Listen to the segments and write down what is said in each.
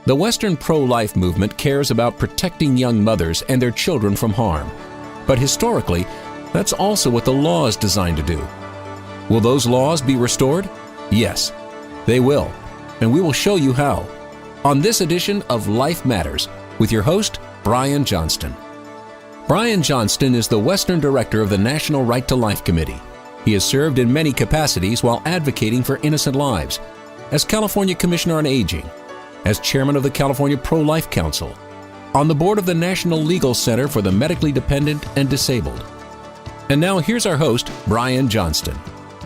The Western pro-life movement cares about protecting young mothers and their children from harm. But historically, that's also what the law is designed to do. Will those laws be restored? Yes, they will. And we will show you how. On this edition of Life Matters, with your host, Brian Johnston. Brian Johnston is the Western Director of the National Right to Life Committee. He has served in many capacities while advocating for innocent lives, as California Commissioner on Aging, as Chairman of the California Pro-Life Council, on the board of the National Legal Center for the Medically Dependent and Disabled. And now here's our host, Brian Johnston.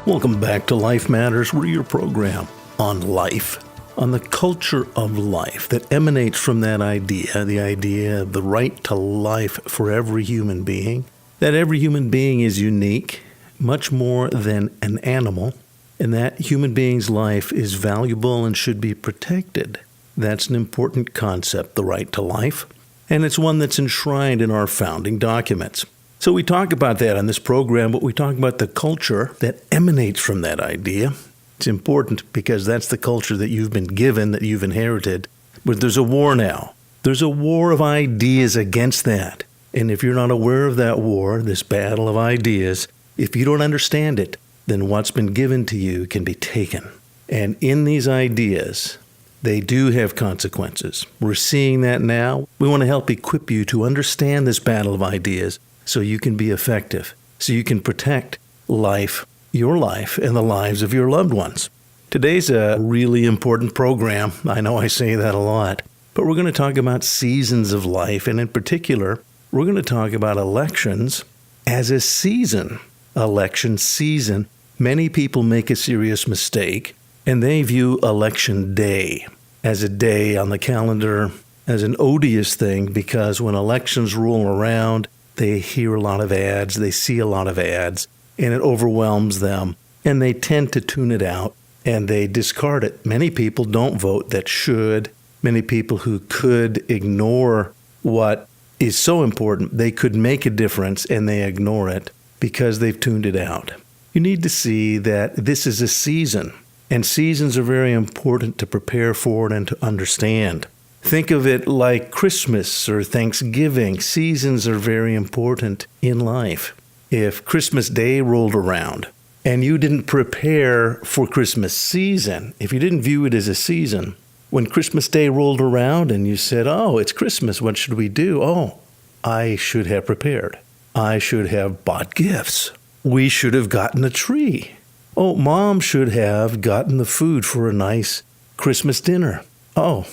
Welcome back to Life Matters. We're your program on life, on the culture of life that emanates from that idea, the idea of the right to life for every human being, that every human being is unique, much more than an animal, and that human being's life is valuable and should be protected. That's an important concept, the right to life, and it's one that's enshrined in our founding documents. So we talk about that on this program, but we talk about the culture that emanates from that idea. It's important because that's the culture that you've been given, that you've inherited. But there's a war now. There's a war of ideas against that. And if you're not aware of that war, this battle of ideas, if you don't understand it, then what's been given to you can be taken. And in these ideas, they do have consequences. We're seeing that now. We want to help equip you to understand this battle of ideas so you can be effective, so you can protect life, your life, and the lives of your loved ones. Today's a really important program. I know I say that a lot, but we're going to talk about seasons of life, and in particular, we're going to talk about elections as a season. Election season. Many people make a serious mistake, and they view Election Day as a day on the calendar as an odious thing because when elections roll around, they hear a lot of ads, they see a lot of ads, and it overwhelms them, and they tend to tune it out, and they discard it. Many people don't vote that should. Many people who could ignore what is so important, they could make a difference, and they ignore it because they've tuned it out. You need to see that this is a season, and seasons are very important to prepare for it and to understand. Think of it like Christmas or Thanksgiving. Seasons are very important in life. If Christmas Day rolled around and you didn't prepare for Christmas season, if you didn't view it as a season, when Christmas Day rolled around and you said, oh, it's Christmas, what should we do? Oh, I should have prepared. I should have bought gifts. We should have gotten a tree. Oh, Mom should have gotten the food for a nice Christmas dinner. Oh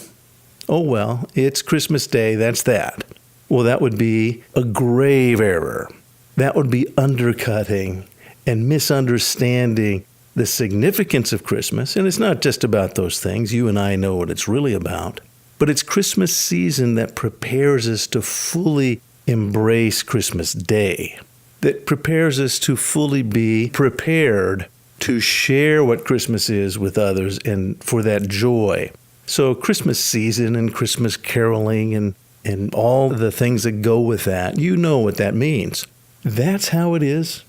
well, it's Christmas Day, that's that. Well, that would be a grave error. That would be undercutting and misunderstanding the significance of Christmas. And it's not just about those things. You and I know what it's really about. But it's Christmas season that prepares us to fully embrace Christmas Day, that prepares us to fully be prepared to share what Christmas is with others and for that joy. So Christmas season and Christmas caroling and all the things that go with that, you know what that means. That's how it is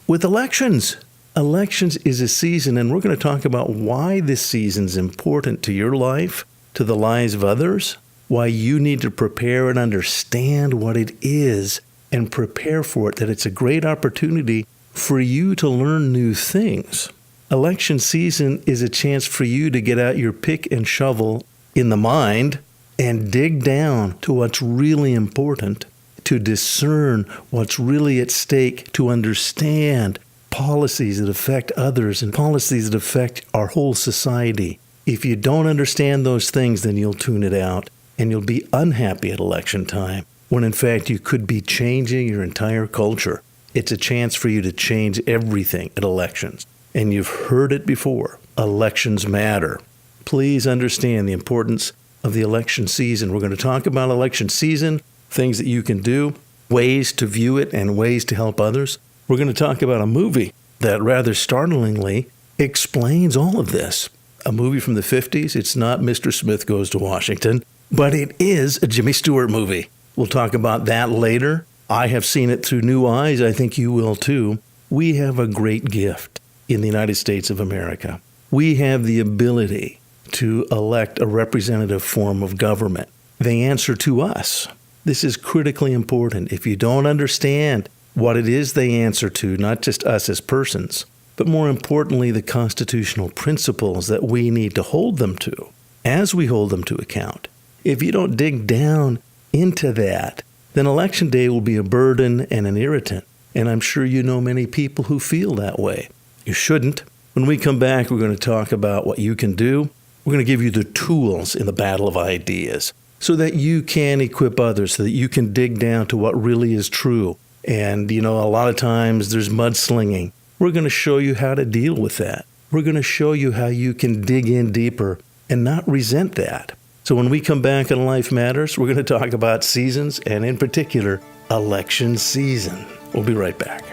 with elections. Elections is a season, and we're going to talk about why this season's important to your life, to the lives of others, why you need to prepare and understand what it is and prepare for it, that it's a great opportunity for you to learn new things. Election season is a chance for you to get out your pick and shovel in the mind and dig down to what's really important, to discern what's really at stake, to understand policies that affect others and policies that affect our whole society. If you don't understand those things, then you'll tune it out and you'll be unhappy at election time, when in fact you could be changing your entire culture. It's a chance for you to change everything at elections. And you've heard it before. Elections matter. Please understand the importance of the election season. We're going to talk about election season, things that you can do, ways to view it, and ways to help others. We're going to talk about a movie that rather startlingly explains all of this. A movie from the 50s. It's not Mr. Smith Goes to Washington, but it is a Jimmy Stewart movie. We'll talk about that later. I have seen it through new eyes. I think you will too. We have a great gift in the United States of America. We have the ability to elect a representative form of government. They answer to us. This is critically important. If you don't understand what it is they answer to, not just us as persons, but more importantly, the constitutional principles that we need to hold them to, as we hold them to account. If you don't dig down into that, then Election Day will be a burden and an irritant. And I'm sure you know many people who feel that way. You shouldn't. When we come back, we're going to talk about what you can do. We're going to give you the tools in the battle of ideas so that you can equip others, so that you can dig down to what really is true. And, a lot of times there's mudslinging. We're going to show you how to deal with that. We're going to show you how you can dig in deeper and not resent that. So when we come back on Life Matters, we're going to talk about seasons and in particular, election season. We'll be right back.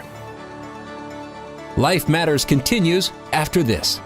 Life Matters continues after this.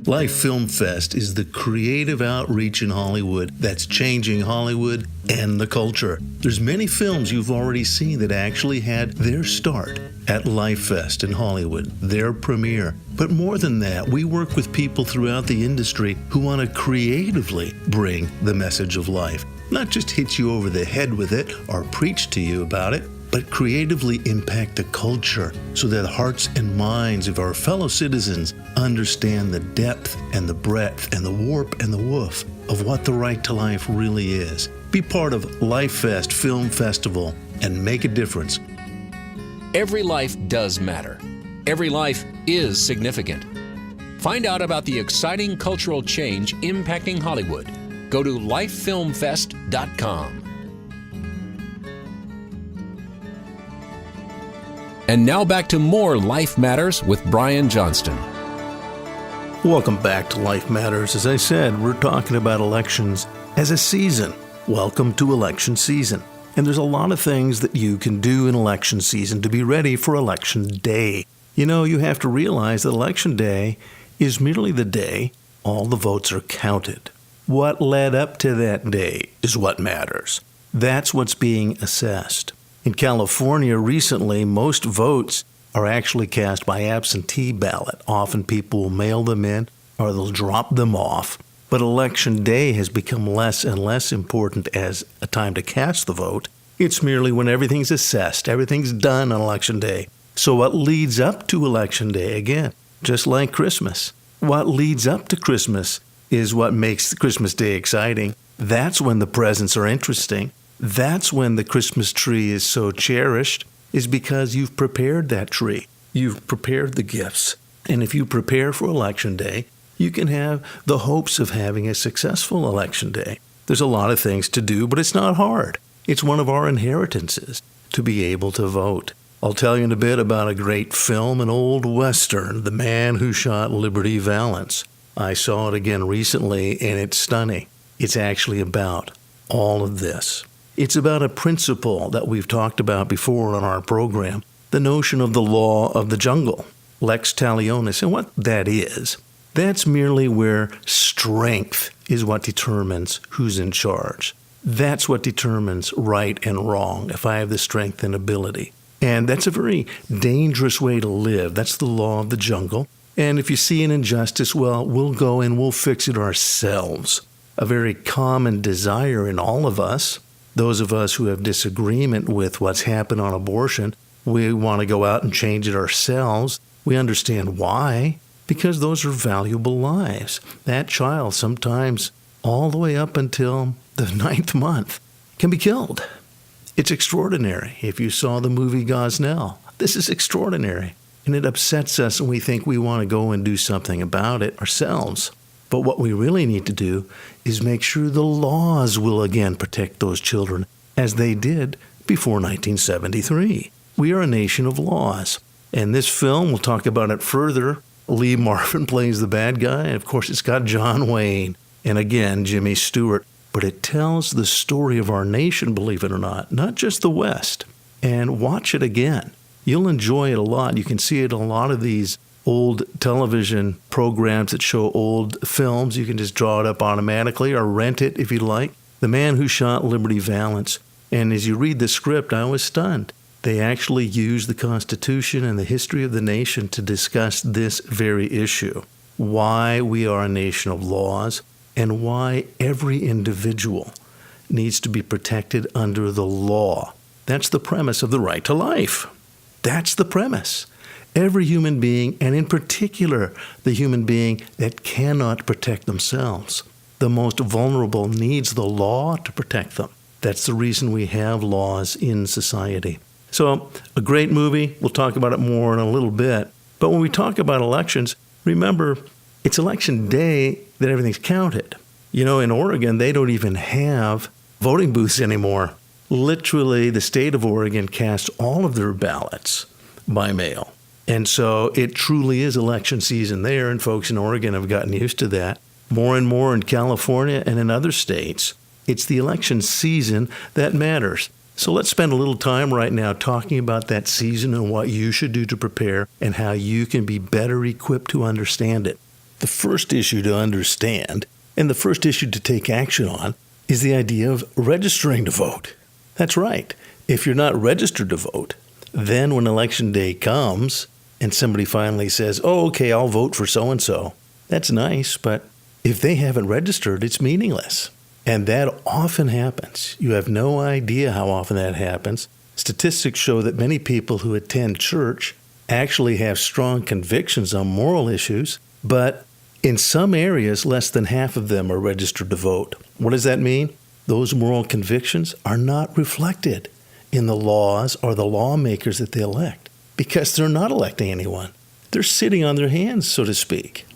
Life Film Fest is the creative outreach in Hollywood that's changing Hollywood and the culture. There's many films you've already seen that actually had their start at Life Fest in Hollywood, their premiere. But more than that, we work with people throughout the industry who want to creatively bring the message of life. Not just hit you over the head with it or preach to you about it, but creatively impact the culture so that the hearts and minds of our fellow citizens understand the depth and the breadth and the warp and the woof of what the right to life really is. Be part of Life Fest Film Festival and make a difference. Every life does matter. Every life is significant. Find out about the exciting cultural change impacting Hollywood. Go to lifefilmfest.com. And now back to more Life Matters with Brian Johnston. Welcome back to Life Matters. As I said, we're talking about elections as a season. Welcome to election season. And there's a lot of things that you can do in election season to be ready for election day. You have to realize that election day is merely the day all the votes are counted. What led up to that day is what matters. That's what's being assessed. In California recently, most votes are actually cast by absentee ballot. Often people will mail them in or they'll drop them off. But election day has become less and less important as a time to cast the vote. It's merely when everything's assessed, everything's done on election day. So what leads up to election day, again, just like Christmas, what leads up to Christmas is what makes Christmas Day exciting. That's when the presents are interesting. That's when the Christmas tree is so cherished, is because you've prepared that tree. You've prepared the gifts. And if you prepare for election day, you can have the hopes of having a successful election day. There's a lot of things to do, but it's not hard. It's one of our inheritances to be able to vote. I'll tell you in a bit about a great film, an old Western, The Man Who Shot Liberty Valance. I saw it again recently, and it's stunning. It's actually about all of this. It's about a principle that we've talked about before on our program, the notion of the law of the jungle, lex talionis. And what that is, that's merely where strength is what determines who's in charge. That's what determines right and wrong, if I have the strength and ability. And that's a very dangerous way to live. That's the law of the jungle. And if you see an injustice, well, we'll go and we'll fix it ourselves. A very common desire in all of us, those of us who have disagreement with what's happened on abortion, we want to go out and change it ourselves. We understand why, because those are valuable lives. That child, sometimes all the way up until the 9th month, can be killed. It's extraordinary. If you saw the movie Gosnell, this is extraordinary. And it upsets us, and we think we want to go and do something about it ourselves. But what we really need to do is make sure the laws will again protect those children, as they did before 1973. We are a nation of laws. And this film, we'll talk about it further. Lee Marvin plays the bad guy. And of course, it's got John Wayne and again, Jimmy Stewart. But it tells the story of our nation, believe it or not just the West. And watch it again. You'll enjoy it a lot. You can see it in a lot of these old television programs that show old films. You can just draw it up automatically or rent it if you like. The Man Who Shot Liberty Valance. And as you read the script, I was stunned They actually use the Constitution and the history of the nation to discuss this very issue, why we are a nation of laws and why every individual needs to be protected under the law. That's the premise of the right to life. That's the premise. Every human being, and in particular the human being that cannot protect themselves, the most vulnerable, needs the law to protect them. That's the reason we have laws in society. So, a great movie. We'll talk about it more in a little bit. But when we talk about elections, remember, it's election day that everything's counted. You know, in Oregon, they don't even have voting booths anymore. Literally, the state of Oregon casts all of their ballots by mail. And so it truly is election season there, and folks in Oregon have gotten used to that. More and more in California and in other states, it's the election season that matters. So let's spend a little time right now talking about that season and what you should do to prepare and how you can be better equipped to understand it. The first issue to understand, and the first issue to take action on, is the idea of registering to vote. That's right. If you're not registered to vote, then when election day comes and somebody finally says, oh, okay, I'll vote for so-and-so, that's nice, but if they haven't registered, it's meaningless. And that often happens. You have no idea how often that happens. Statistics show that many people who attend church actually have strong convictions on moral issues, but in some areas, less than half of them are registered to vote. What does that mean? Those moral convictions are not reflected in the laws or the lawmakers that they elect because they're not electing anyone. They're sitting on their hands, so to speak.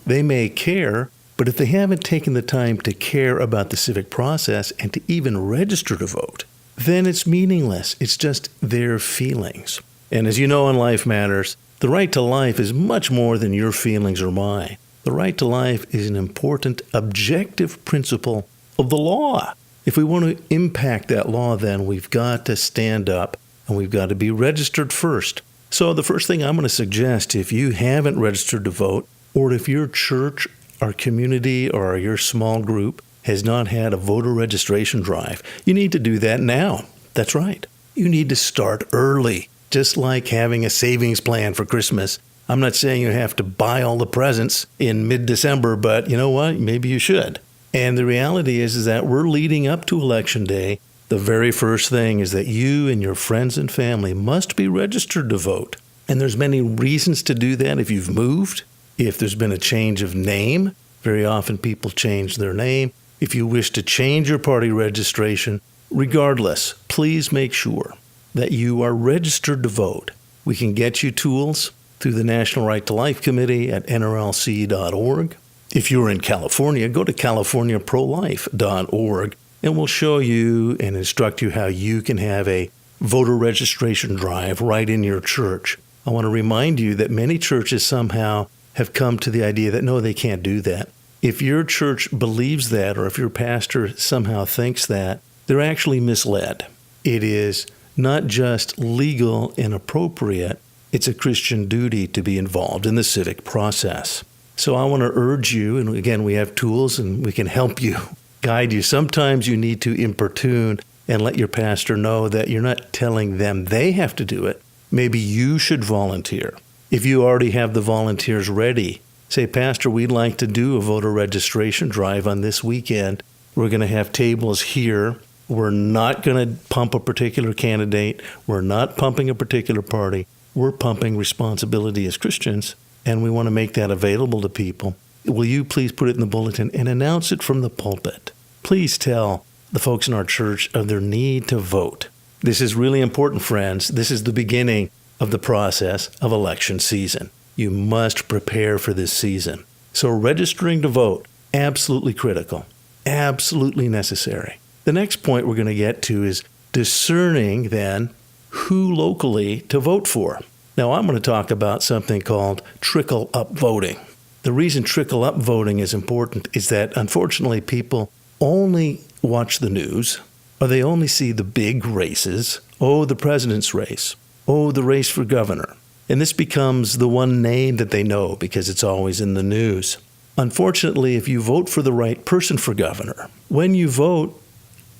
They may care, but if they haven't taken the time to care about the civic process and to even register to vote, then it's meaningless. It's just their feelings. And as you know in Life Matters, the right to life is much more than your feelings or mine. The right to life is an important objective principle of the law. If we want to impact that law, then we've got to stand up and we've got to be registered first. So the first thing I'm going to suggest, if you haven't registered to vote, or if your church or community or your small group has not had a voter registration drive, you need to do that now. That's right. You need to start early, just like having a savings plan for Christmas. I'm not saying you have to buy all the presents in mid-December, but you know what? Maybe you should. And the reality is that we're leading up to Election Day. The very first thing is that you and your friends and family must be registered to vote. And there's many reasons to do that. If you've moved, if there's been a change of name, very often people change their name. If you wish to change your party registration, regardless, please make sure that you are registered to vote. We can get you tools through the National Right to Life Committee at nrlc.org. If you're in California, go to californiaprolife.org, and we'll show you and instruct you how you can have a voter registration drive right in your church. I want to remind you that many churches somehow have come to the idea that, no, they can't do that. If your church believes that, or if your pastor somehow thinks that, they're actually misled. It is not just legal and appropriate, it's a Christian duty to be involved in the civic process. So I want to urge you, and again, we have tools and we can help you, guide you. Sometimes you need to importune and let your pastor know that you're not telling them they have to do it. Maybe you should volunteer. If you already have the volunteers ready, say, Pastor, we'd like to do a voter registration drive on this weekend. We're going to have tables here. We're not going to pump a particular candidate. We're not pumping a particular party. We're pumping responsibility as Christians, and we want to make that available to people. Will you please put it in the bulletin and announce it from the pulpit? Please tell the folks in our church of their need to vote. This is really important, friends. This is the beginning of the process of election season. You must prepare for this season. So registering to vote, absolutely critical, absolutely necessary. The next point we're going to get to is discerning then who locally to vote for. Now I'm going to talk about something called trickle-up voting. The reason trickle-up voting is important is that unfortunately people only watch the news, or they only see the big races. Oh, the president's race. Oh, the race for governor. And this becomes the one name that they know because it's always in the news. Unfortunately, if you vote for the right person for governor, when you vote,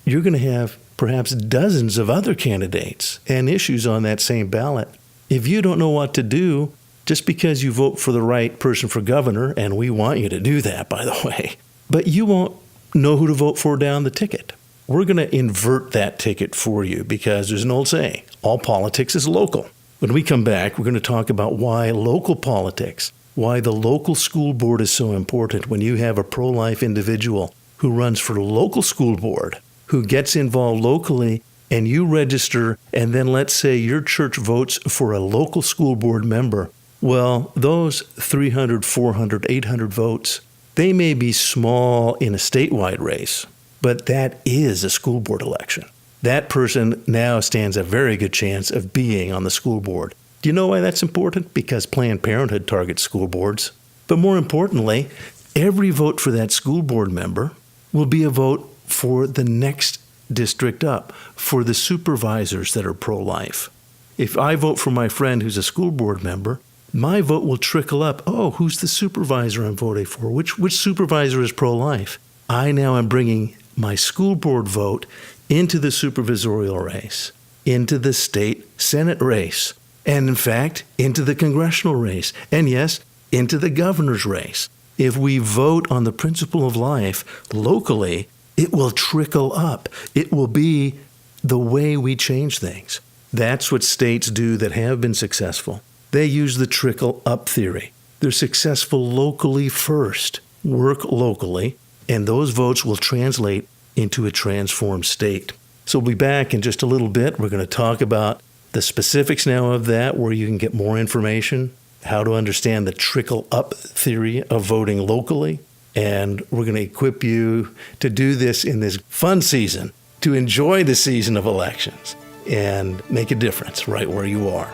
you're going to have perhaps dozens of other candidates and issues on that same ballot. If you don't know what to do, just because you vote for the right person for governor, and we want you to do that, by the way, but you won't know who to vote for down the ticket. We're going to invert that ticket for you because there's an old saying, all politics is local. When we come back, we're going to talk about why local politics, why the local school board is so important when you have a pro-life individual who runs for local school board, who gets involved locally, and you register, and then let's say your church votes for a local school board member. Well, those 300, 400, 800 votes, they may be small in a statewide race, but that is a school board election. That person now stands a very good chance of being on the school board. Do you know why that's important? Because Planned Parenthood targets school boards. But more importantly, every vote for that school board member will be a vote for the next district up, for the supervisors that are pro-life. If I vote for my friend who's a school board member, my vote will trickle up. Oh, who's the supervisor I'm voting for? Which supervisor is pro-life? I now am bringing my school board vote into the supervisorial race, into the state Senate race, and in fact, into the congressional race, and yes, into the governor's race. If we vote on the principle of life locally, it will trickle up. It will be the way we change things. That's what states do that have been successful. They use the trickle-up theory. They're successful locally first, work locally, and those votes will translate into a transformed state. So we'll be back in just a little bit. We're going to talk about the specifics now of that, where you can get more information, how to understand the trickle-up theory of voting locally, and we're going to equip you to do this in this fun season, to enjoy the season of elections and make a difference right where you are.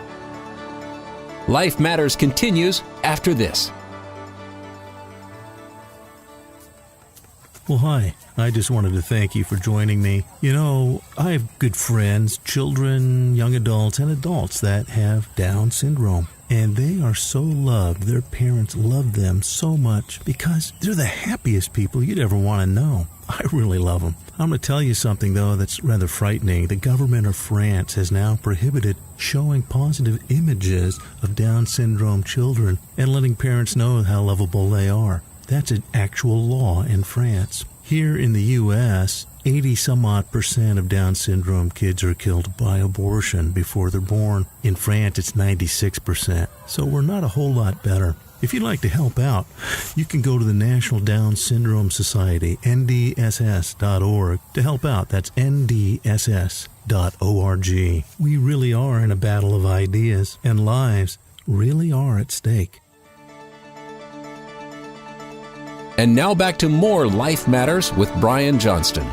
Life Matters continues after this. Well, hi. I just wanted to thank you for joining me. You know, I have good friends, children, young adults, and adults that have Down syndrome. And they are so loved. Their parents love them so much because they're the happiest people you'd ever want to know. I really love them. I'm going to tell you something, though, that's rather frightening. The government of France has now prohibited showing positive images of Down syndrome children and letting parents know how lovable they are. That's an actual law in France. Here in the U.S., 80-some-odd% of Down syndrome kids are killed by abortion before they're born. In France, it's 96%. So we're not a whole lot better. If you'd like to help out, you can go to the National Down Syndrome Society, nbsp.org, to help out. That's nbsp.org. We really are in a battle of ideas, and lives really are at stake. And now back to more Life Matters with Brian Johnston.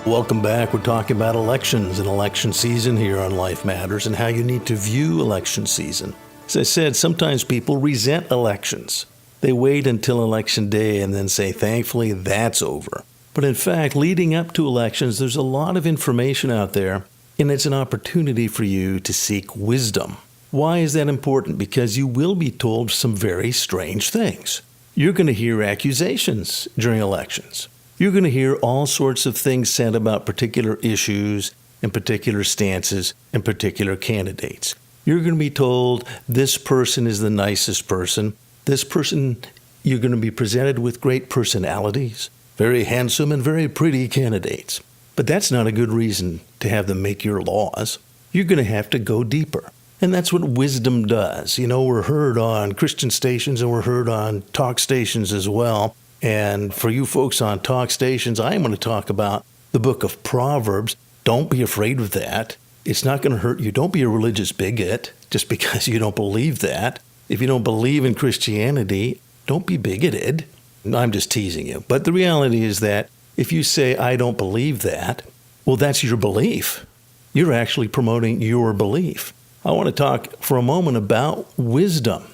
Welcome back. We're talking about elections and election season here on Life Matters and how you need to view election season. As I said, sometimes people resent elections. They wait until election day and then say, thankfully, that's over. But in fact, leading up to elections, there's a lot of information out there, and it's an opportunity for you to seek wisdom. Why is that important? Because you will be told some very strange things. You're going to hear accusations during elections. You're going to hear all sorts of things said about particular issues and particular stances and particular candidates. You're going to be told this person is the nicest person. This person, you're going to be presented with great personalities, very handsome and very pretty candidates. But that's not a good reason to have them make your laws. You're going to have to go deeper. And that's what wisdom does. You know, we're heard on Christian stations and we're heard on talk stations as well. And for you folks on talk stations, I am going to talk about the book of Proverbs. Don't be afraid of that. It's not going to hurt you. Don't be a religious bigot just because you don't believe that. If you don't believe in Christianity, don't be bigoted. I'm just teasing you. But the reality is that if you say, I don't believe that, well, that's your belief. You're actually promoting your belief. I want to talk for a moment about wisdom.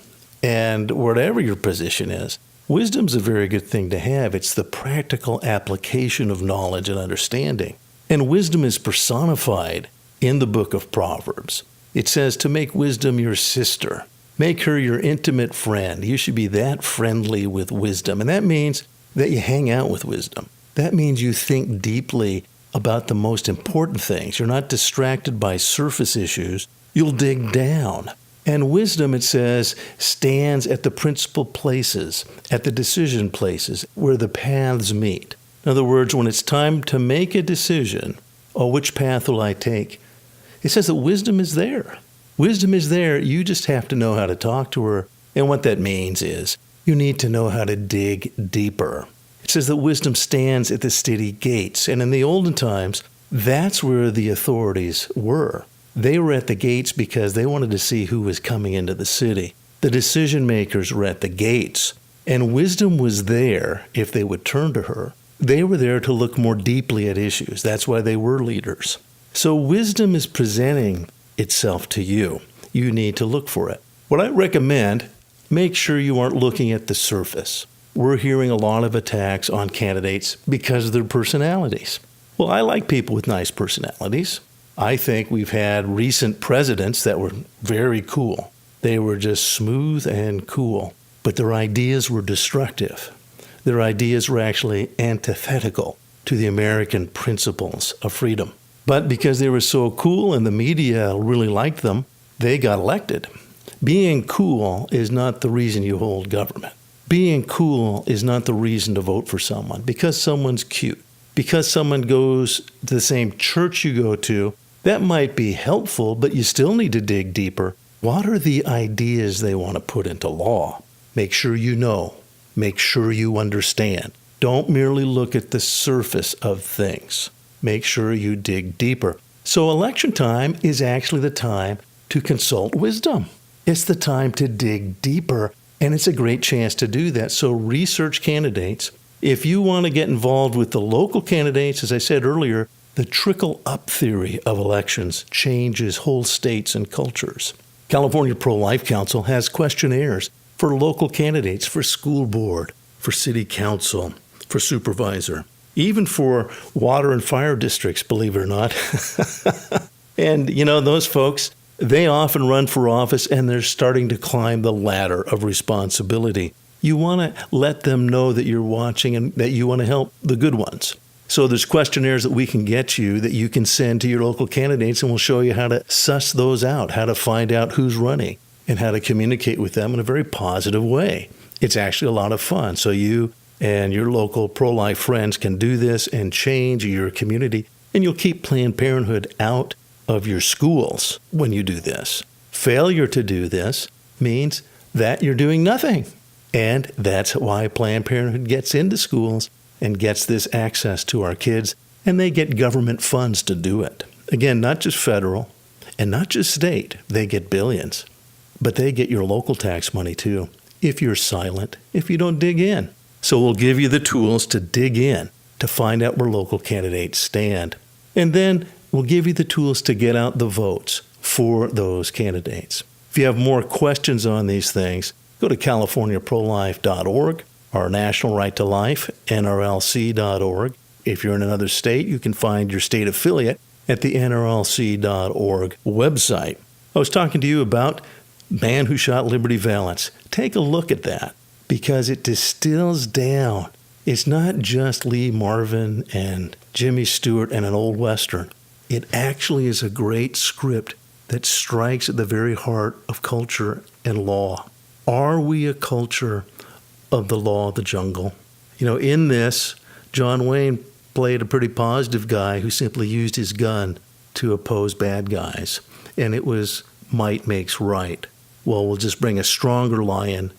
And whatever your position is, wisdom's a very good thing to have. It's the practical application of knowledge and understanding. And wisdom is personified in the book of Proverbs. It says to make wisdom your sister. Make her your intimate friend. You should be that friendly with wisdom. And that means that you hang out with wisdom. That means you think deeply about the most important things. You're not distracted by surface issues. You'll dig down. And wisdom, it says, stands at the principal places, at the decision places where the paths meet. In other words, when it's time to make a decision, which path will I take? It says that wisdom is there. Wisdom is there. You just have to know how to talk to her. And what that means is you need to know how to dig deeper. It says that wisdom stands at the city gates. And in the olden times, that's where the authorities were. They were at the gates because they wanted to see who was coming into the city. The decision makers were at the gates. And wisdom was there if they would turn to her. They were there to look more deeply at issues. That's why they were leaders. So wisdom is presenting itself to you. You need to look for it. What I recommend, make sure you aren't looking at the surface. We're hearing a lot of attacks on candidates because of their personalities. Well, I like people with nice personalities. I think we've had recent presidents that were very cool. They were just smooth and cool, but their ideas were destructive. Their ideas were actually antithetical to the American principles of freedom. But because they were so cool and the media really liked them, they got elected. Being cool is not the reason you hold government. Being cool is not the reason to vote for someone. Because someone's cute, because someone goes to the same church you go to, that might be helpful, but you still need to dig deeper. What are the ideas they want to put into law? Make sure you know. Make sure you understand. Don't merely look at the surface of things. Make sure you dig deeper. So election time is actually the time to consult wisdom. It's the time to dig deeper, and it's a great chance to do that. So research candidates. If you want to get involved with the local candidates, as I said earlier, the trickle-up theory of elections changes whole states and cultures. California Pro-Life Council has questionnaires for local candidates, for school board, for city council, for supervisor, even for water and fire districts, believe it or not. And, those folks, they often run for office and they're starting to climb the ladder of responsibility. You want to let them know that you're watching and that you want to help the good ones. So there's questionnaires that we can get you that you can send to your local candidates, and we'll show you how to suss those out, how to find out who's running, and how to communicate with them in a very positive way. It's actually a lot of fun. So you and your local pro-life friends can do this and change your community, and you'll keep Planned Parenthood out of your schools when you do this. Failure to do this means that you're doing nothing. And that's why Planned Parenthood gets into schools and gets this access to our kids, and they get government funds to do it. Again, not just federal and not just state. They get billions, but they get your local tax money too, if you're silent, if you don't dig in. So we'll give you the tools to dig in, to find out where local candidates stand. And then we'll give you the tools to get out the votes for those candidates. If you have more questions on these things, go to CaliforniaProLife.org, our National Right to Life, NRLC.org. If you're in another state, you can find your state affiliate at the NRLC.org website. I was talking to you about Man Who Shot Liberty Valance. Take a look at that, because it distills down. It's not just Lee Marvin and Jimmy Stewart and an old Western. It actually is a great script that strikes at the very heart of culture and law. Are we a culture of the law of the jungle? In this, John Wayne played a pretty positive guy who simply used his gun to oppose bad guys. And it was might makes right. Well, we'll just bring a stronger lion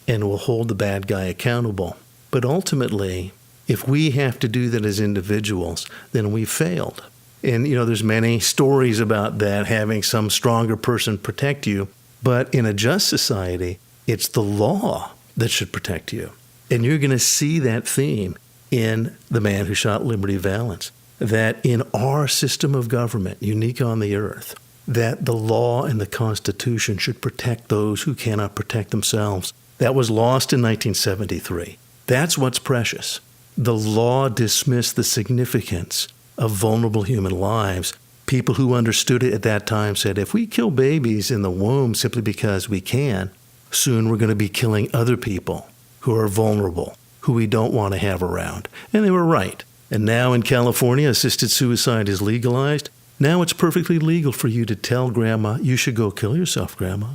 and we'll hold the bad guy accountable. But ultimately, if we have to do that as individuals, then we failed. And, there's many stories about that, having some stronger person protect you. But in a just society, it's the law that should protect you. And you're going to see that theme in The Man Who Shot Liberty Valance, that in our system of government, unique on the earth, that the law and the Constitution should protect those who cannot protect themselves. That was lost in 1973. That's what's precious. The law dismissed the significance of vulnerable human lives. People who understood it at that time said, if we kill babies in the womb simply because we can, soon we're going to be killing other people who are vulnerable, who we don't want to have around. And they were right. And now in California, assisted suicide is legalized. Now it's perfectly legal for you to tell Grandma, you should go kill yourself, Grandma.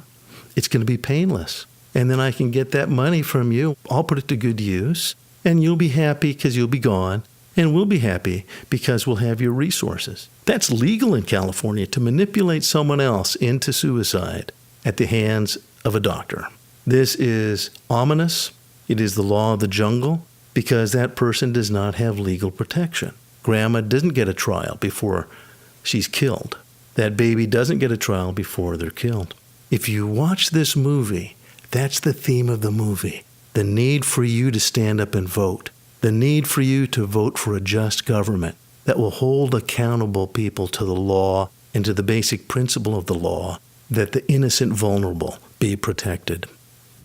It's going to be painless. And then I can get that money from you. I'll put it to good use. And you'll be happy because you'll be gone. And we'll be happy because we'll have your resources. That's legal in California to manipulate someone else into suicide at the hands of a doctor. This is ominous. It is the law of the jungle because that person does not have legal protection. Grandma doesn't get a trial before she's killed. That baby doesn't get a trial before they're killed. If you watch this movie, that's the theme of the movie. The need for you to stand up and vote. The need for you to vote for a just government that will hold accountable people to the law and to the basic principle of the law, that the innocent vulnerable be protected.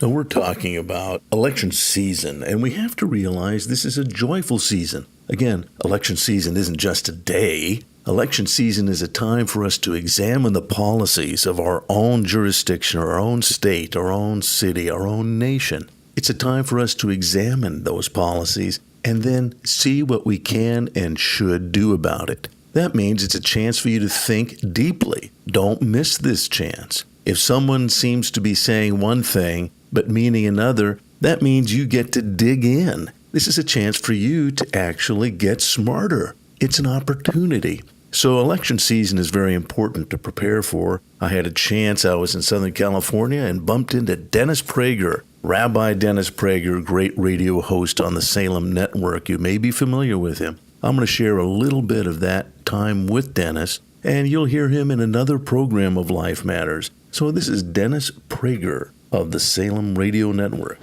Now, we're talking about election season, and we have to realize this is a joyful season. Again, election season isn't just a day. Election season is a time for us to examine the policies of our own jurisdiction, our own state, our own city, our own nation. It's a time for us to examine those policies and then see what we can and should do about it. That means it's a chance for you to think deeply. Don't miss this chance. If someone seems to be saying one thing but meaning another, that means you get to dig in. This is a chance for you to actually get smarter. It's an opportunity. So election season is very important to prepare for. I had a chance. I was in Southern California and bumped into Dennis Prager. Rabbi Dennis Prager, great radio host on the Salem Network. You may be familiar with him. I'm going to share a little bit of that time with Dennis, and you'll hear him in another program of Life Matters. So this is Dennis Prager of the Salem Radio Network.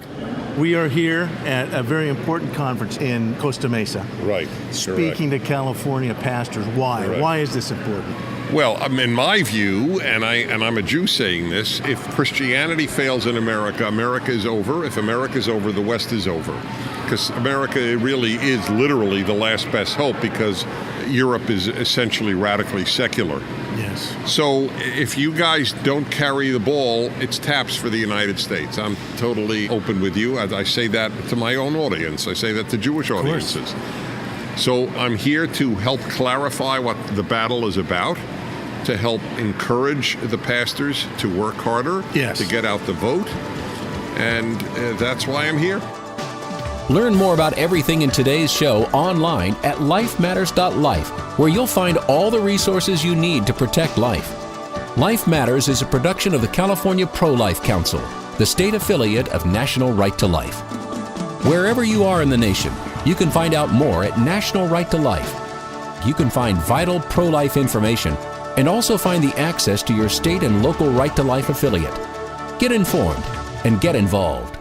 We are here at a very important conference in Costa Mesa. Right. Speaking to California pastors. Why? Correct. Why is this important? Well, in my view, and I'm a Jew saying this, if Christianity fails in America, America is over. If America is over, the West is over. Because America really is literally the last best hope, because Europe is essentially radically secular. Yes. So if you guys don't carry the ball, it's taps for the United States. I'm totally open with you. I say that to my own audience. I say that to Jewish audiences. So I'm here to help clarify what the battle is about, to help encourage the pastors to work harder, yes, to get out the vote, and that's why I'm here. Learn more about everything in today's show online at lifematters.life, where you'll find all the resources you need to protect life. Life Matters is a production of the California Pro-Life Council, the state affiliate of National Right to Life. Wherever you are in the nation, you can find out more at National Right to Life. You can find vital pro-life information and also find the access to your state and local Right to Life affiliate. Get informed and get involved.